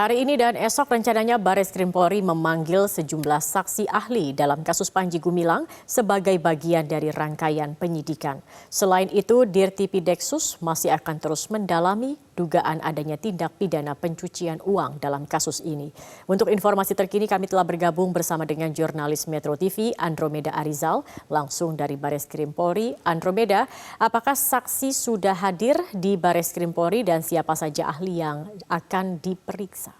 Hari ini dan esok rencananya Bareskrim Polri memanggil sejumlah saksi ahli dalam kasus Panji Gumilang sebagai bagian dari rangkaian penyidikan. Selain itu, Dirtipideksus masih akan terus mendalami dugaan adanya tindak pidana pencucian uang dalam kasus ini. Untuk informasi terkini kami telah bergabung bersama dengan jurnalis Metro TV Andromeda Arizal langsung dari Bareskrim Polri. Andromeda, apakah saksi sudah hadir di Bareskrim Polri dan siapa saja ahli yang akan diperiksa?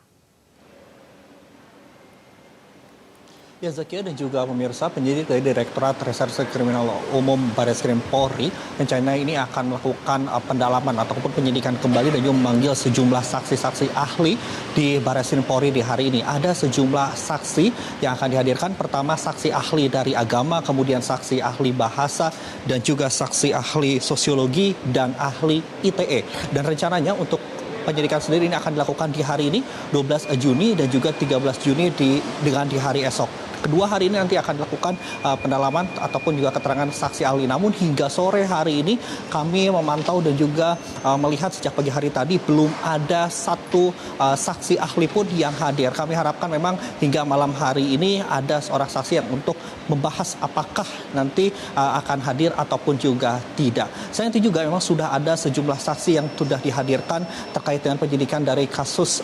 Ya, Zakia dan juga pemirsa, penyidik dari Direktorat Reserse Kriminal Umum Bareskrim Polri rencana ini akan melakukan pendalaman ataupun penyidikan kembali dan juga memanggil sejumlah saksi-saksi ahli di Bareskrim Polri di hari ini. Ada sejumlah saksi yang akan dihadirkan. Pertama, saksi ahli dari agama, kemudian saksi ahli bahasa, dan juga saksi ahli sosiologi dan ahli ITE. Dan rencananya untuk penyidikan sendiri ini akan dilakukan di hari ini 12 Juni dan juga 13 Juni dengan di hari esok. Kedua hari ini nanti akan dilakukan pendalaman ataupun juga keterangan saksi ahli. Namun hingga sore hari ini kami memantau dan juga melihat sejak pagi hari tadi belum ada satu saksi ahli pun yang hadir. Kami harapkan memang hingga malam hari ini ada seorang saksi yang untuk membahas apakah nanti akan hadir ataupun juga tidak. Selain itu juga memang sudah ada sejumlah saksi yang sudah dihadirkan terkait dengan penyidikan dari kasus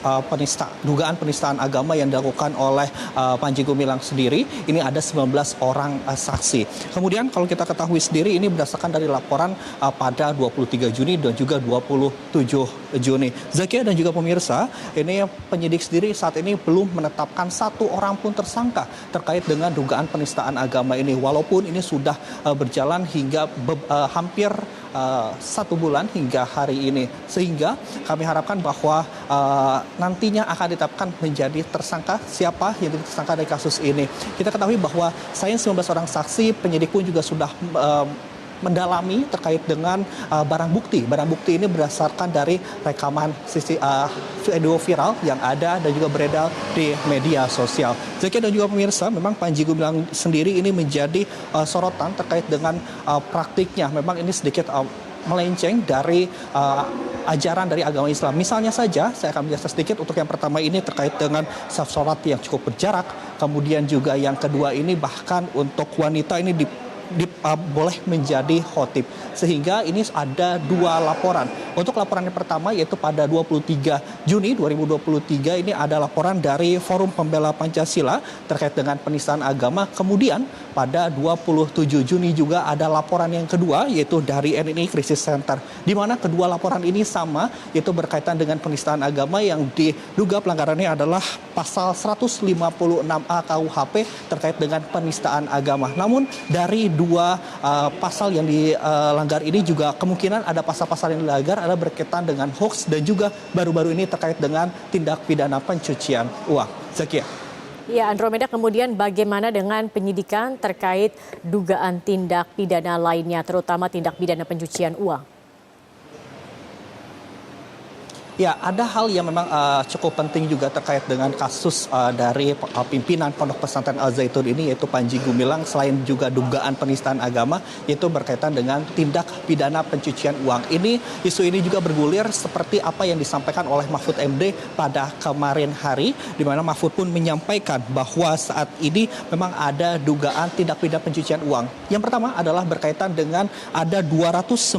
dugaan penistaan agama yang dilakukan oleh Panji Gumilang sendiri. Ini ada 19 orang saksi. Kemudian kalau kita ketahui sendiri ini berdasarkan dari laporan pada 23 Juni dan juga 27 Juni. Zakia dan juga pemirsa, ini penyidik sendiri saat ini belum menetapkan satu orang pun tersangka terkait dengan dugaan penistaan agama ini. Walaupun ini sudah berjalan hingga hampir 1 bulan hingga hari ini, sehingga kami harapkan bahwa nantinya akan ditetapkan menjadi tersangka siapa yang jadi tersangka dari kasus ini. Kita ketahui bahwa selain 19 orang saksi, penyidik pun juga sudah mendalami terkait dengan barang bukti. Barang bukti ini berdasarkan dari rekaman video viral yang ada dan juga beredar di media sosial. Zakia dan juga pemirsa, memang Panji Gumilang sendiri ini menjadi sorotan terkait dengan praktiknya. Memang ini sedikit melenceng dari ajaran dari agama Islam. Misalnya saja, saya akan menjelaskan sedikit untuk yang pertama ini terkait dengan saf sholat yang cukup berjarak. Kemudian juga yang kedua ini bahkan untuk wanita ini boleh menjadi khotib. Sehingga ini ada 2 laporan. Untuk laporan yang pertama yaitu pada 23 Juni 2023 ini ada laporan dari Forum Pembela Pancasila terkait dengan penistaan agama. Kemudian pada 27 Juni juga ada laporan yang kedua yaitu dari NNI Crisis Center. Di mana kedua laporan ini sama, yaitu berkaitan dengan penistaan agama yang diduga pelanggarannya adalah pasal 156A KUHP terkait dengan penistaan agama. Namun dari 2 pasal yang dilanggar ini juga kemungkinan ada pasal-pasal yang dilanggar adalah berkaitan dengan hoax dan juga baru-baru ini terkait dengan tindak pidana pencucian uang. Zakia. Ya, Andromeda, kemudian bagaimana dengan penyidikan terkait dugaan tindak pidana lainnya, terutama tindak pidana pencucian uang? Ya, ada hal yang memang cukup penting juga terkait dengan kasus dari pimpinan Pondok Pesantren Al Zaitun ini, yaitu Panji Gumilang, selain juga dugaan penistaan agama, yaitu berkaitan dengan tindak pidana pencucian uang. Isu ini juga bergulir seperti apa yang disampaikan oleh Mahfud MD pada kemarin hari, di mana Mahfud pun menyampaikan bahwa saat ini memang ada dugaan tindak pidana pencucian uang. Yang pertama adalah berkaitan dengan ada 295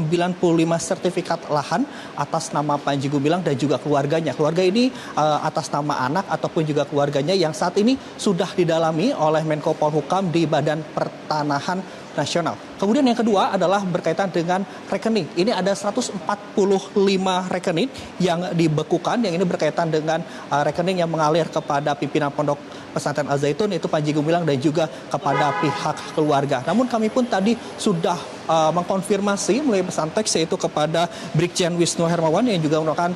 sertifikat lahan atas nama Panji Gumilang dan juga keluarganya. Keluarga ini atas nama anak ataupun juga keluarganya yang saat ini sudah didalami oleh Menko Polhukam di Badan Pertanahan Nasional. Kemudian yang kedua adalah berkaitan dengan rekening. Ini ada 145 rekening yang dibekukan, yang ini berkaitan dengan rekening yang mengalir kepada pimpinan Pondok Pesantren Al Zaitun, yaitu Panji Gumilang, dan juga kepada pihak keluarga. Namun kami pun tadi sudah mengkonfirmasi melalui pesan teks yaitu kepada Brigjen Wisnu Hermawan yang juga merupakan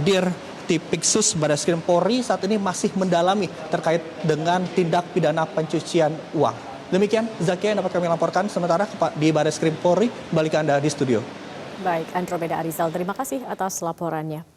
Dirtipideksus Bareskrim Polri saat ini masih mendalami terkait dengan tindak pidana pencucian uang. Demikian Zakia yang dapat kami laporkan sementara di Bareskrim Polri. Balik ke Anda di studio. Baik, Andromeda Arizal, terima kasih atas laporannya.